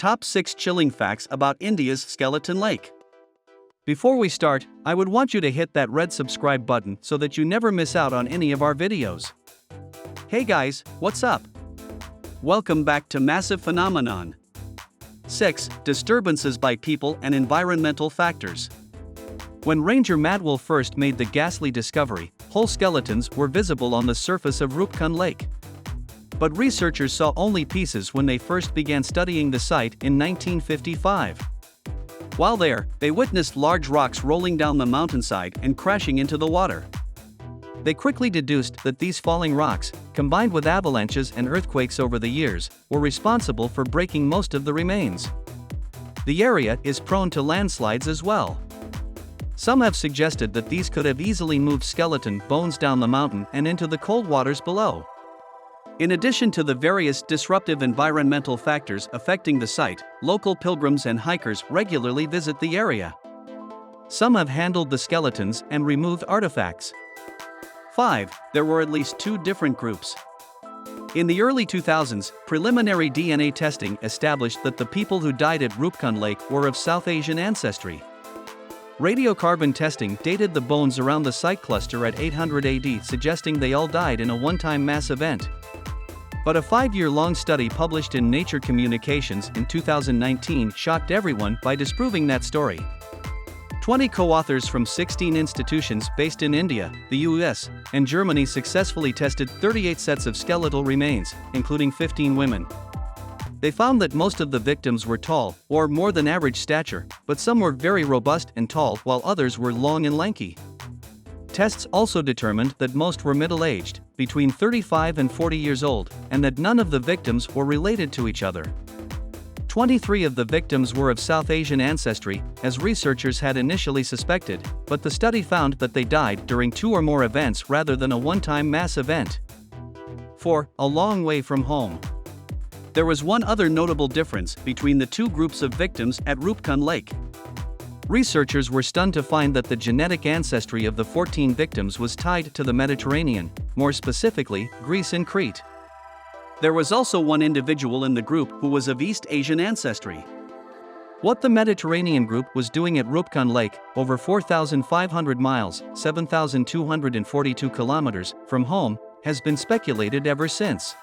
top 6 chilling facts about India's Skeleton Lake. Before we start, I would want you to hit that red subscribe button so that you never miss out on any of our videos. Hey guys, what's up? Welcome back to Massive Phenomenon. 6. Disturbances by people and environmental factors. When Ranger Madwell first made the ghastly discovery, whole skeletons were visible on the surface of Roopkund Lake. But researchers saw only pieces when they first began studying the site in 1955. While there, they witnessed large rocks rolling down the mountainside and crashing into the water. They quickly deduced that these falling rocks, combined with avalanches and earthquakes over the years, were responsible for breaking most of the remains. The area is prone to landslides as well. Some have suggested that these could have easily moved skeleton bones down the mountain and into the cold waters below. In addition to the various disruptive environmental factors affecting the site, local pilgrims and hikers regularly visit the area. Some have handled the skeletons and removed artifacts. 5. There were at least 2 different groups. In the early 2000s, preliminary DNA testing established that the people who died at Roopkund Lake were of South Asian ancestry. Radiocarbon testing dated the bones around the site cluster at 800 AD, suggesting they all died in a one-time mass event. But a 5-year-long study published in Nature Communications in 2019 shocked everyone by disproving that story. 20 co-authors from 16 institutions based in India, the US, and Germany successfully tested 38 sets of skeletal remains, including 15 women. They found that most of the victims were tall, or more than average stature, but some were very robust and tall while others were long and lanky. Tests also determined that most were middle-aged, between 35 and 40 years old, and that none of the victims were related to each other. 23 of the victims were of South Asian ancestry, as researchers had initially suspected, but the study found that they died during 2 or more events rather than a one-time mass event. 4. A long way from home. There was one other notable difference between the 2 groups of victims at Roopkund Lake. Researchers were stunned to find that the genetic ancestry of the 14 victims was tied to the Mediterranean, more specifically, Greece and Crete. There was also one individual in the group who was of East Asian ancestry. What the Mediterranean group was doing at Roopkund Lake, over 4,500 miles, 7,242 kilometers, from home, has been speculated ever since.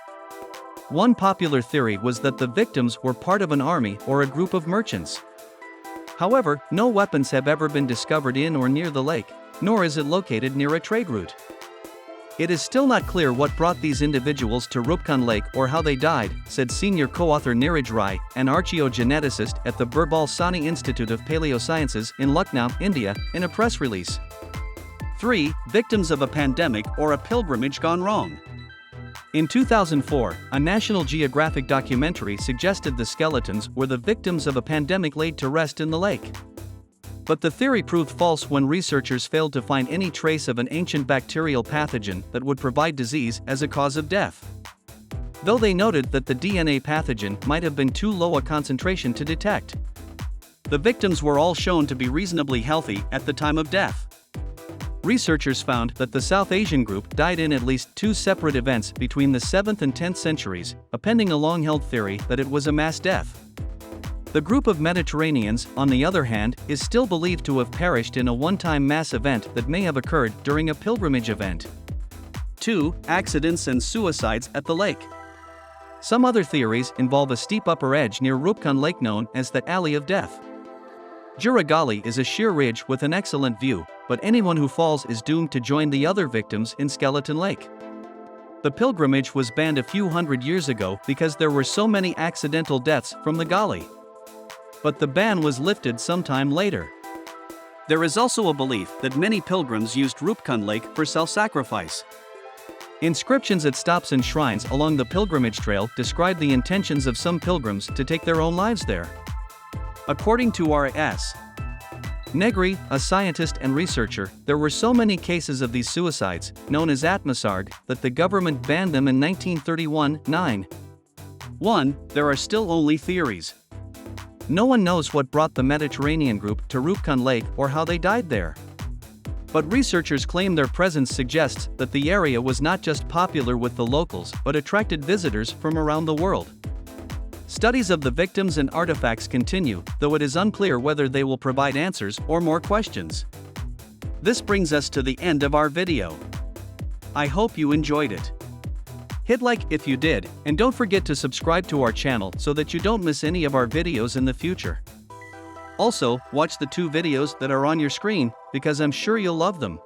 One popular theory was that the victims were part of an army or a group of merchants. However, no weapons have ever been discovered in or near the lake, nor is it located near a trade route. It is still not clear what brought these individuals to Roopkund Lake or how they died, said senior co-author Neeraj Rai, an archaeogeneticist at the Birbal Sahni Institute of Paleosciences in Lucknow, India, in a press release. 3. Victims of a pandemic or a pilgrimage gone wrong. In 2004, a National Geographic documentary suggested the skeletons were the victims of a pandemic laid to rest in the lake. But the theory proved false when researchers failed to find any trace of an ancient bacterial pathogen that would provide disease as a cause of death. Though they noted that the DNA pathogen might have been too low a concentration to detect. The victims were all shown to be reasonably healthy at the time of death. Researchers found that the South Asian group died in at least 2 separate events between the 7th and 10th centuries, appending a long-held theory that it was a mass death. The group of Mediterraneans, on the other hand, is still believed to have perished in a one-time mass event that may have occurred during a pilgrimage event. 2. Accidents and suicides at the lake. Some other theories involve a steep upper edge near Roopkund Lake known as the Alley of Death. Juragali is a sheer ridge with an excellent view, but anyone who falls is doomed to join the other victims in Skeleton Lake. The pilgrimage was banned a few hundred years ago because there were so many accidental deaths from the gully. But the ban was lifted sometime later. There is also a belief that many pilgrims used Roopkund Lake for self-sacrifice. Inscriptions at stops and shrines along the pilgrimage trail describe the intentions of some pilgrims to take their own lives there. According to R.S. Negri, a scientist and researcher, there were so many cases of these suicides, known as Atmasarg, that the government banned them in 1931. 1. There are still only theories. No one knows what brought the Mediterranean group to Roopkund Lake or how they died there. But researchers claim their presence suggests that the area was not just popular with the locals but attracted visitors from around the world. Studies of the victims and artifacts continue, though it is unclear whether they will provide answers or more questions. This brings us to the end of our video. I hope you enjoyed it. Hit like if you did, and don't forget to subscribe to our channel so that you don't miss any of our videos in the future. Also, watch the 2 videos that are on your screen, because I'm sure you'll love them.